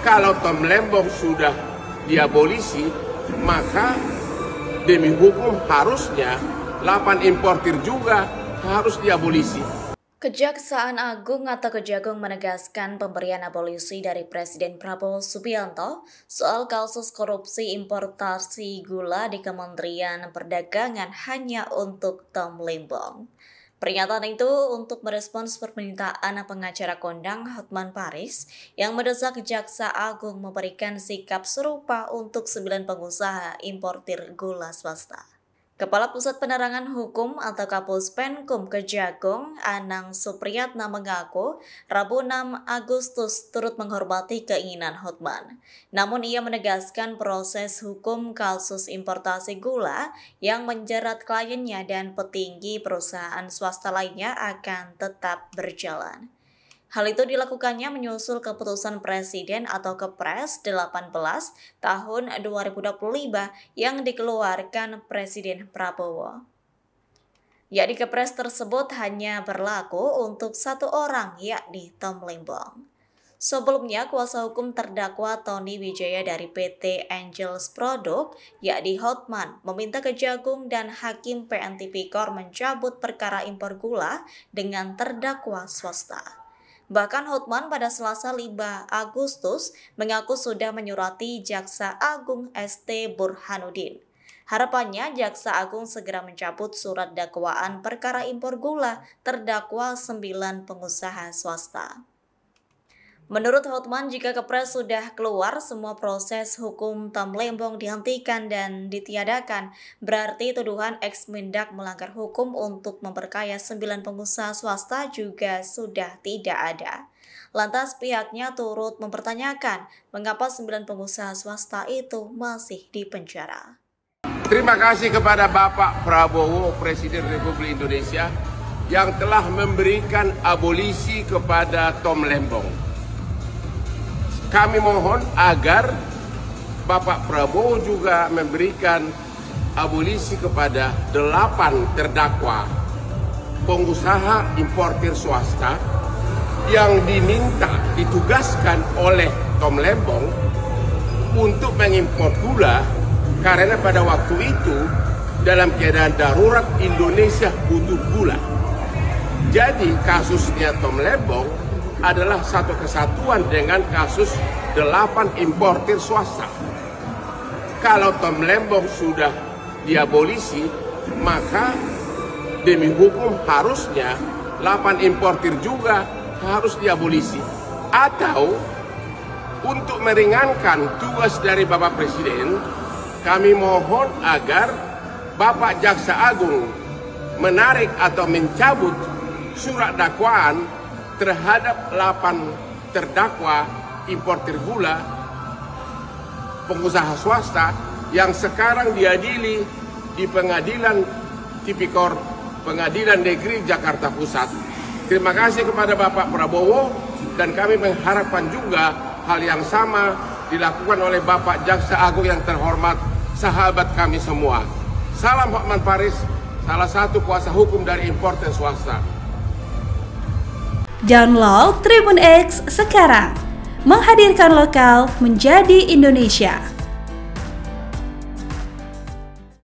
Kalau Tom Lembong sudah diabolisi, maka demi hukum harusnya 8 importir juga harus diabolisi. Kejaksaan Agung atau Kejagung menegaskan pemberian abolisi dari Presiden Prabowo Subianto soal kasus korupsi importasi gula di Kementerian Perdagangan hanya untuk Tom Lembong. Pernyataan itu untuk merespons permintaan pengacara kondang Hotman Paris yang mendesak Jaksa Agung memberikan sikap serupa untuk 9 pengusaha importir gula swasta. Kepala Pusat Penerangan Hukum atau Kapuspenkum Kejagung, Anang Supriyatna mengaku Rabu 6 Agustus turut menghormati keinginan Hotman. Namun ia menegaskan proses hukum kasus importasi gula yang menjerat kliennya dan petinggi perusahaan swasta lainnya akan tetap berjalan. Hal itu dilakukannya menyusul keputusan Presiden atau Kepres 18 tahun 2025 yang dikeluarkan Presiden Prabowo. Yakni Kepres tersebut hanya berlaku untuk 1 orang, yakni Tom Lembong. Sebelumnya, kuasa hukum terdakwa Tony Wijaya dari PT Angels Product, yakni Hotman, meminta Kejagung dan Hakim PN Tipikor mencabut perkara impor gula dengan terdakwa swasta. Bahkan Hotman pada Selasa 5 Agustus mengaku sudah menyurati Jaksa Agung ST Burhanuddin. Harapannya Jaksa Agung segera mencabut surat dakwaan perkara impor gula terdakwa 9 pengusaha swasta. Menurut Hotman, jika Kepres sudah keluar, semua proses hukum Tom Lembong dihentikan dan ditiadakan. Berarti tuduhan ex-Mendak melanggar hukum untuk memperkaya 9 pengusaha swasta juga sudah tidak ada. Lantas pihaknya turut mempertanyakan mengapa 9 pengusaha swasta itu masih di penjara. Terima kasih kepada Bapak Prabowo, Presiden Republik Indonesia, yang telah memberikan abolisi kepada Tom Lembong. Kami mohon agar Bapak Prabowo juga memberikan abolisi kepada 8 terdakwa pengusaha importir swasta yang ditugaskan oleh Tom Lembong untuk mengimpor gula karena pada waktu itu dalam keadaan darurat Indonesia butuh gula. Jadi kasusnya Tom Lembong adalah satu kesatuan dengan kasus 8 importir swasta. Kalau Tom Lembong sudah diabolisi, maka demi hukum harusnya 8 importir juga harus diabolisi. Atau untuk meringankan tugas dari Bapak Presiden, kami mohon agar Bapak Jaksa Agung menarik atau mencabut surat dakwaan terhadap 8 terdakwa importir gula pengusaha swasta yang sekarang diadili di Pengadilan Tipikor Pengadilan Negeri Jakarta Pusat. Terima kasih kepada Bapak Prabowo dan kami mengharapkan juga hal yang sama dilakukan oleh Bapak Jaksa Agung yang terhormat, sahabat kami semua. Salam Hotman Paris, salah satu kuasa hukum dari importir swasta. Download Tribun X sekarang, menghadirkan lokal menjadi Indonesia.